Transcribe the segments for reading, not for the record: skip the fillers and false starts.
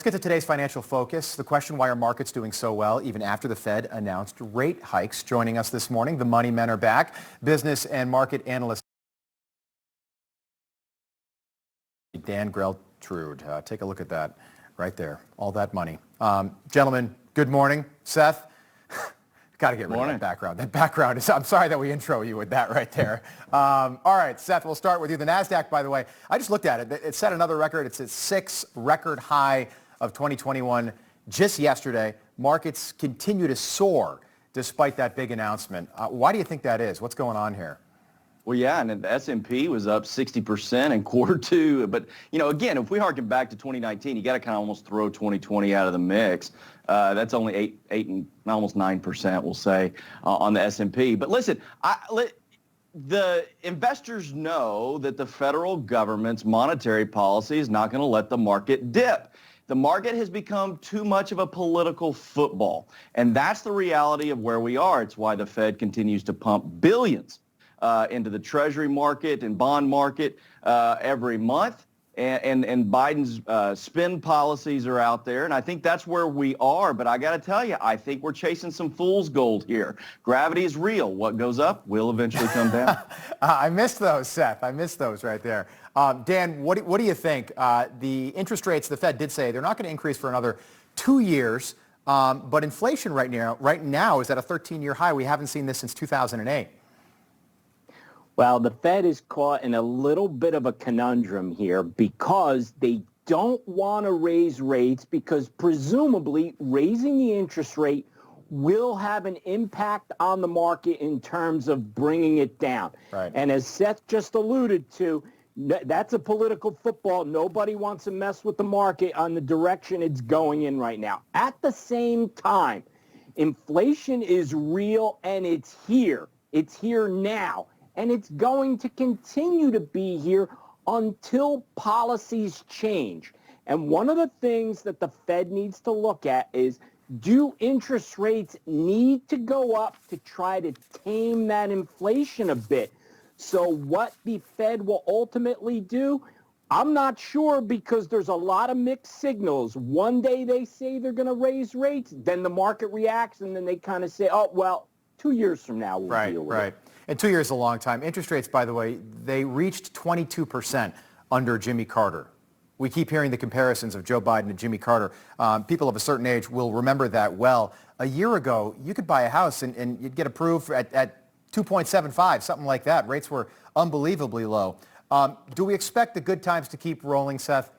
Let's get to today's financial focus. The question, why are markets doing so well even after the Fed announced rate hikes? Joining us this morning, the money men are back. Business and market analyst Dan Geltrude. Take a look at that right there. All that money. Gentlemen, good morning. Seth, got to get rid of that background. That background is, I'm sorry that we intro you with that right there. All right, Seth, we'll start with you. The NASDAQ, by the way, I just looked at it. It set another record. It's its sixth record high of 2021 just yesterday. Markets continue to soar despite that big announcement. Why do you think that is? What's going on here? Well, yeah, and the S&P was up 60% in quarter two. But, again, if we harken back to 2019, you got to kind of almost throw 2020 out of the mix. That's only 8 and almost 9%, we'll say, on the S&P. But listen, the investors know that the federal government's monetary policy is not going to let the market dip. The market has become too much of a political football, and that's the reality of where we are. It's why the Fed continues to pump billions into the Treasury market and bond market every month, and Biden's spend policies are out there, and I think that's where we are. But I got to tell you, I think we're chasing some fool's gold here. Gravity is real. What goes up will eventually come down. I missed those, Seth. I missed those right there. Dan, what do you think? The interest rates, the Fed did say they're not going to increase for another 2 years, but inflation right now is at a 13-year high. We haven't seen this since 2008. Well, the Fed is caught in a little bit of a conundrum here because they don't want to raise rates because presumably raising the interest rate will have an impact on the market in terms of bringing it down. Right. And as Seth just alluded to, that's a political football. Nobody wants to mess with the market on the direction it's going in right now. At the same time, inflation is real and it's here. It's here now. And it's going to continue to be here until policies change. And one of the things that the Fed needs to look at is, do interest rates need to go up to try to tame that inflation a bit? So what the Fed will ultimately do, I'm not sure, because there's a lot of mixed signals. One day they say they're going to raise rates, then the market reacts, and then they kind of say, oh, well, 2 years from now we'll deal with it. And 2 years is a long time. Interest rates, by the way, they reached 22% under Jimmy Carter. We keep hearing the comparisons of Joe Biden and Jimmy Carter. People of a certain age will remember that well. A year ago, you could buy a house and you'd get approved at 2.75, something like that. Rates were unbelievably low. Do we expect the good times to keep rolling, Seth?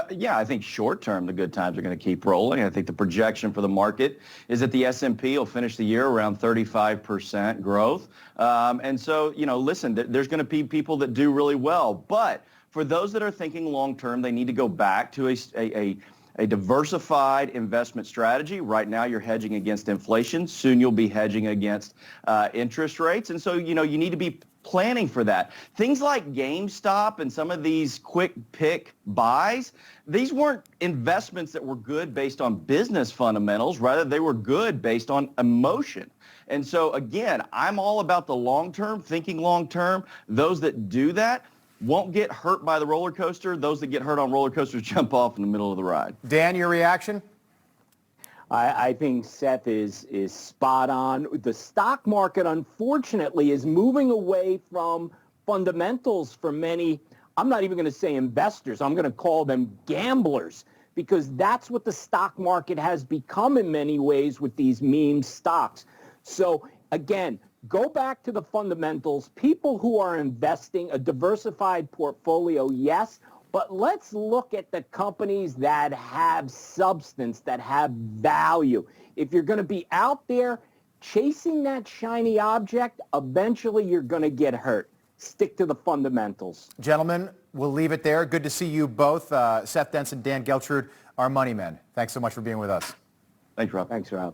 Yeah, I think short term, the good times are going to keep rolling. I think the projection for the market is that the S&P will finish the year around 35% growth. And so, listen, there's going to be people that do really well. But for those that are thinking long term, they need to go back to a diversified investment strategy. Right now, you're hedging against inflation. Soon you'll be hedging against interest rates. And so, you need to be planning for that. Things like GameStop and some of these quick pick buys, these weren't investments that were good based on business fundamentals. Rather, they were good based on emotion. And so, again, I'm all about the long term, thinking long term. Those that do that won't get hurt by the roller coaster. Those that get hurt on roller coasters jump off in the middle of the ride. Dan, your reaction? I think Seth is spot on. The stock market, unfortunately, is moving away from fundamentals for many. I'm not even going to say investors. I'm going to call them gamblers, because that's what the stock market has become in many ways with these meme stocks. So, again, go back to the fundamentals. People who are investing, a diversified portfolio, yes, but let's look at the companies that have substance, that have value. If you're going to be out there chasing that shiny object, eventually you're going to get hurt. Stick to the fundamentals. Gentlemen, we'll leave it there. Good to see you both. Seth Denson, Dan Geltrude, our money men. Thanks so much for being with us. Thanks, Rob. Thanks, Rob.